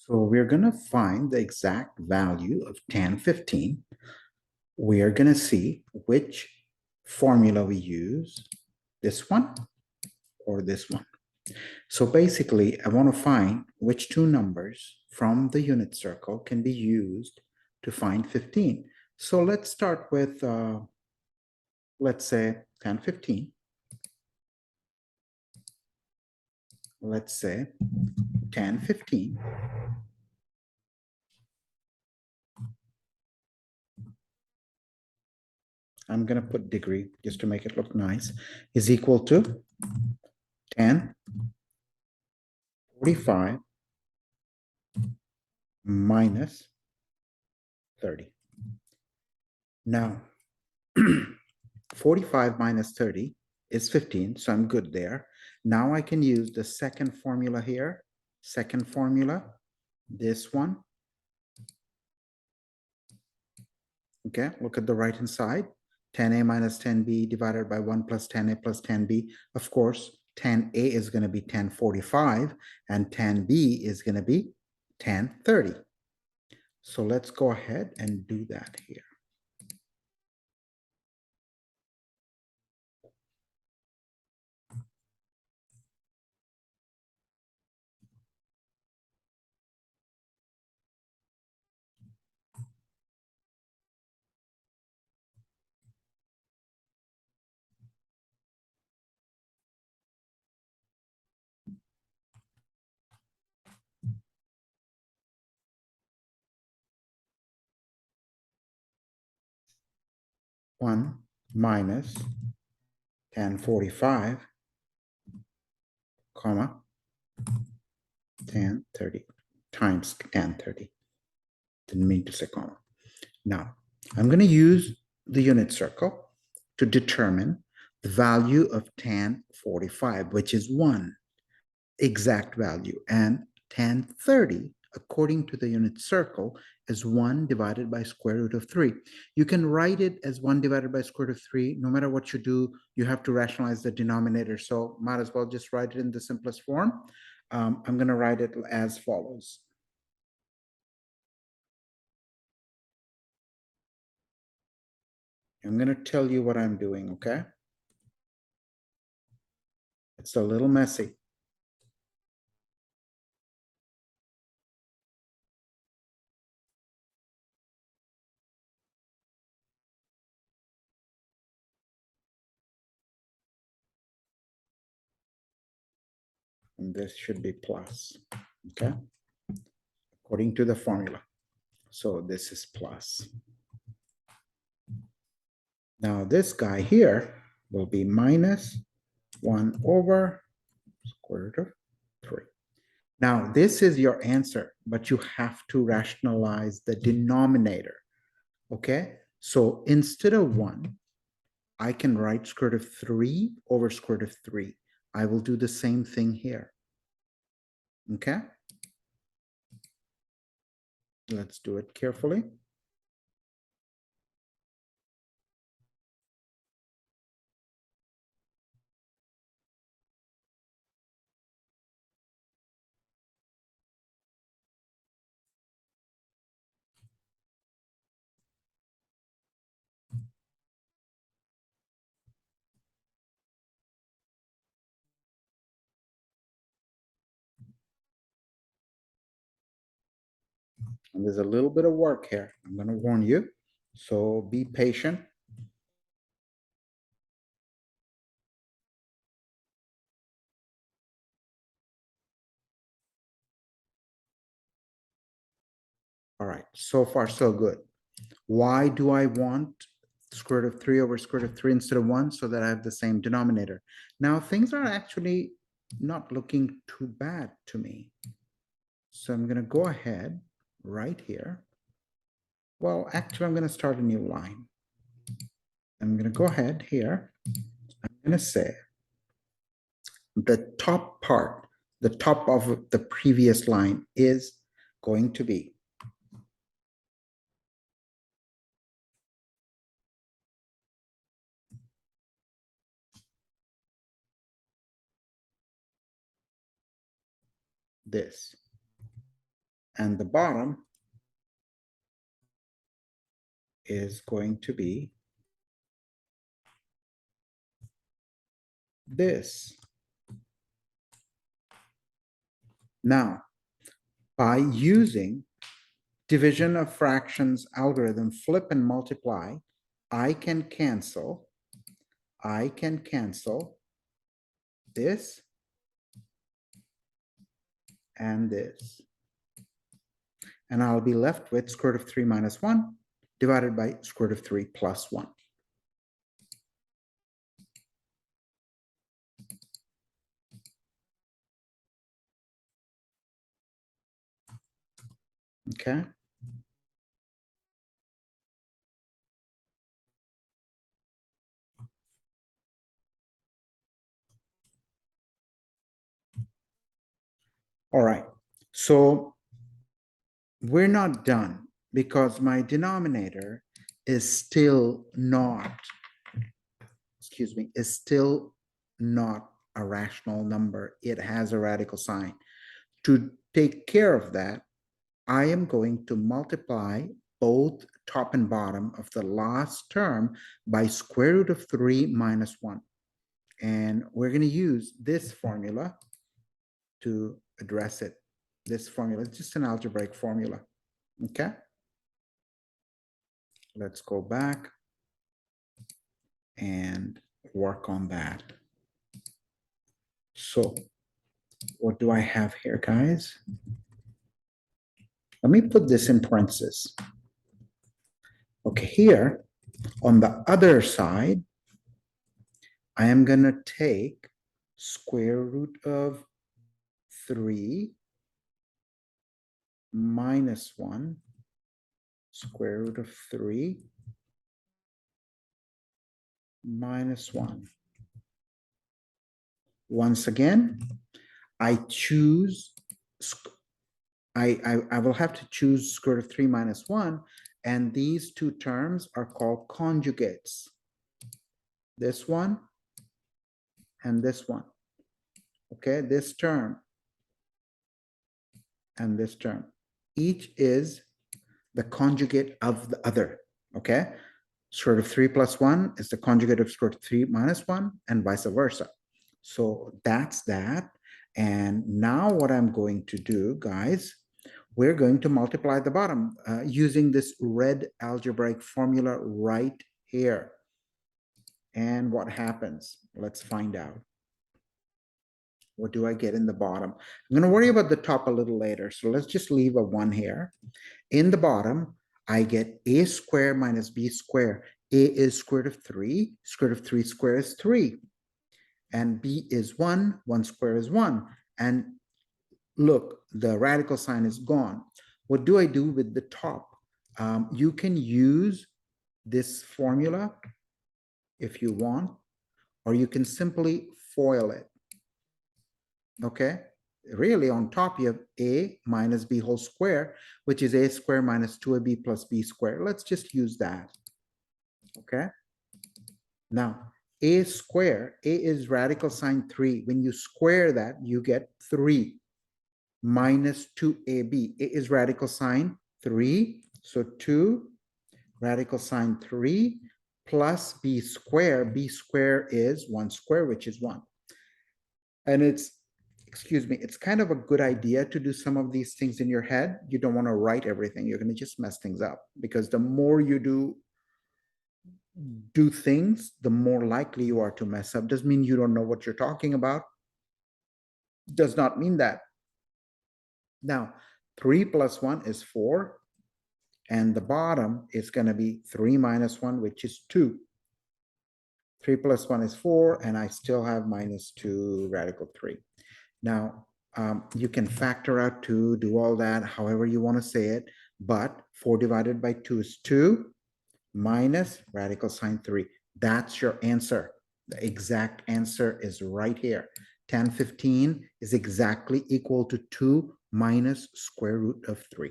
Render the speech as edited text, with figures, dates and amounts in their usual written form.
So we're going to find the exact value of tan 15. We are going to see which formula we use, this one or this one. So basically, I want to find which two numbers from the unit circle can be used to find 15. So let's start with, let's say, tan 15. Let's say tan 15. I'm going to put degree just to make it look nice, is equal to tan 45 minus 30. Now, 45 minus 30 is 15, so I'm good there. Now I can use the second formula here. Second formula, this one. Okay, look at the right-hand side. 10a minus 10b divided by 1 plus 10a plus 10b. Of course, 10a is going to be 1045, and 10b is going to be 1030. So let's go ahead and do that here. One minus 1045, comma, 1030 times 1030. Didn't mean to say comma. Now, I'm going to use the unit circle to determine the value of tan 45, which is 1 exact value, and tan 30, according to the unit circle, is 1 divided by square root of 3. You can write it as 1 divided by square root of 3. No matter what you do, you have to rationalize the denominator, so might as well just write it in the simplest form. I'm going to write it as follows. I'm going to tell you what I'm doing, okay? It's a little messy. And this should be plus, okay? According to the formula. So this is plus. Now this guy here will be minus 1 over square root of 3. Now this is your answer, but you have to rationalize the denominator, okay? So instead of 1, I can write square root of 3 over square root of 3. I will do the same thing here, okay? Let's do it carefully. And there's a little bit of work here. I'm going to warn you. So be patient. All right, so far so good. Why do I want square root of 3 over square root of 3 instead of 1? So that I have the same denominator. Now things are actually not looking too bad to me. So I'm going to go ahead right here. Well, actually, I'm going to start a new line. I'm going to go ahead here. I'm going to say the top part, the top of the previous line is going to be this. And the bottom is going to be this. Now, by using division of fractions algorithm, flip and multiply, I can cancel this and this. And I'll be left with square root of 3 minus 1 divided by square root of 3 plus 1. Okay. All right. So we're not done because my denominator is still not, is still not a rational number. It has a radical sign. To take care of that, I am going to multiply both top and bottom of the last term by square root of 3 minus 1. And we're going to use this formula to address it. This formula is just an algebraic formula. Okay. Let's go back and work on that. So what do I have here, guys? Let me put this in parentheses. Okay, here on the other side, I am going to take square root of 3 minus 1, square root of 3 minus 1. Once again, I choose, I will have to choose square root of 3 minus 1, and these two terms are called conjugates. This one and this one. Okay, this term and this term. Each is the conjugate of the other. Okay, square root of 3 plus 1 is the conjugate of square root of 3 minus 1, and vice versa. So that's that. And now what I'm going to do, guys, we're going to multiply the bottom using this red algebraic formula right here. And what happens? Let's find out. What do I get in the bottom? I'm going to worry about the top a little later. So let's just leave a 1 here. In the bottom, I get a squared minus b squared. A is square root of 3. Square root of 3 squared is 3. And b is 1. 1 squared is 1. And look, the radical sign is gone. What do I do with the top? You can use this formula if you want, or you can simply FOIL it. Okay, really on top you have a minus b whole square, which is a squared minus 2ab plus b squared. Let's just use that. Okay, now a square, a is radical sign 3. When you square that, you get 3 minus 2ab. A is radical sign 3, so 2 radical sign 3 plus b squared. B squared is 1 square, which is 1. And it's, excuse me, it's kind of a good idea to do some of these things in your head. You don't want to write everything. You're going to just mess things up, because the more you do things, the more likely you are to mess up. Doesn't mean you don't know what you're talking about. Does not mean that. Now, 3 plus 1 is 4. And the bottom is going to be 3 minus 1, which is 2. 3 plus 1 is 4, and I still have minus 2 radical 3. Now, you can factor out 2, do all that, however you want to say it, but 4 divided by 2 is 2 minus radical sign 3. That's your answer. The exact answer is right here. Tan 15 is exactly equal to 2 minus square root of 3.